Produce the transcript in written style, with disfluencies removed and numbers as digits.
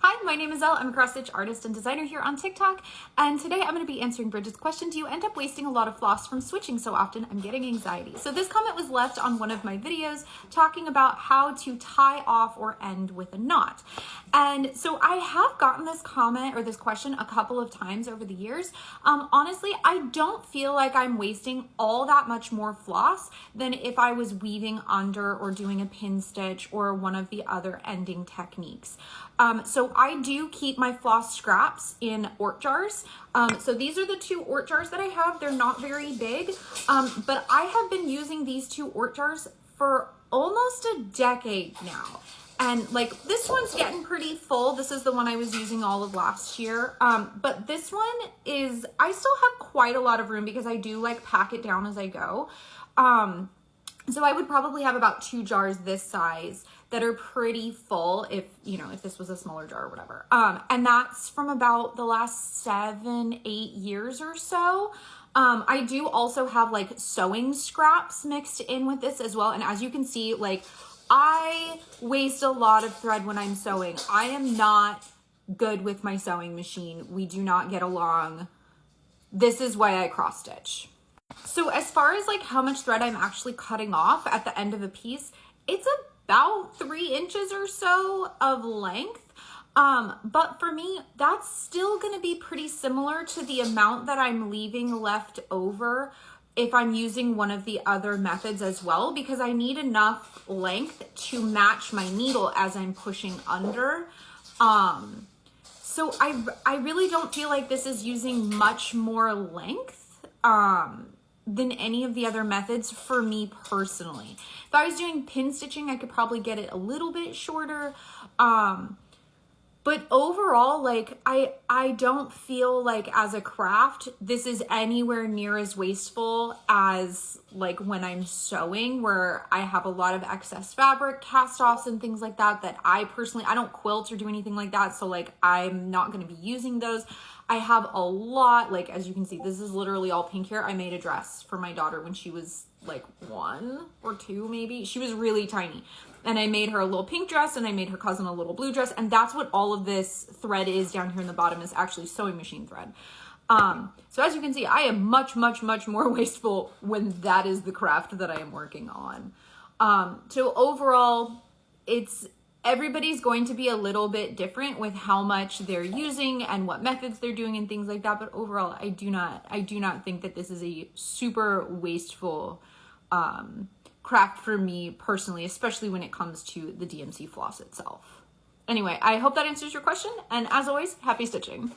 Hi, my name is Elle. I'm a cross-stitch artist and designer here on TikTok, and today I'm going to be answering Bridget's question, do you end up wasting a lot of floss from switching so often? I'm getting anxiety. So this comment was left on one of my videos talking about how to tie off or end with a knot. And so I have gotten this comment or this question a couple of times over the years. Honestly, I don't feel like I'm wasting all that much more floss than if I was weaving under or doing a pin stitch or one of the other ending techniques. So I do keep my floss scraps in Ort jars. So these are the two Ort jars that I have. They're not very big, but I have been using these two Ort jars for almost a decade now. And like this one's getting pretty full. This is the one I was using all of last year. But this one is, I still have quite a lot of room because I do like pack it down as I go. So I would probably have about 2 jars this size that are pretty full if, you know, if this was a smaller jar or whatever. And that's from about the last 7-8 years or so. I do also have like sewing scraps mixed in with this as well. And as you can see, like I waste a lot of thread when I'm sewing. I am not good with my sewing machine. We do not get along. This is why I cross stitch. So as far as like how much thread I'm actually cutting off at the end of a piece, it's about 3 inches or so of length. But for me, that's still going to be pretty similar to the amount that I'm leaving left over if I'm using one of the other methods as well, because I need enough length to match my needle as I'm pushing under. So I really don't feel like this is using much more length than any of the other methods for me personally. If I was doing pin stitching, I could probably get it a little bit shorter. But overall, like I don't feel like as a craft, this is anywhere near as wasteful as like when I'm sewing, where I have a lot of excess fabric, cast offs and things like that, that I don't quilt or do anything like that. So like, I'm not going to be using those. I have a lot, like, as you can see, this is literally all pink here. I made a dress for my daughter when she was like 1 or 2, maybe. She was really tiny. And I made her a little pink dress and I made her cousin a little blue dress. And that's what all of this thread is down here in the bottom, is actually sewing machine thread. So as you can see, I am much, much, much more wasteful when that is the craft that I am working on. So overall, everybody's going to be a little bit different with how much they're using and what methods they're doing and things like that. But overall, I do not think that this is a super wasteful craft for me personally, especially when it comes to the DMC floss itself. Anyway, I hope that answers your question. And as always, happy stitching.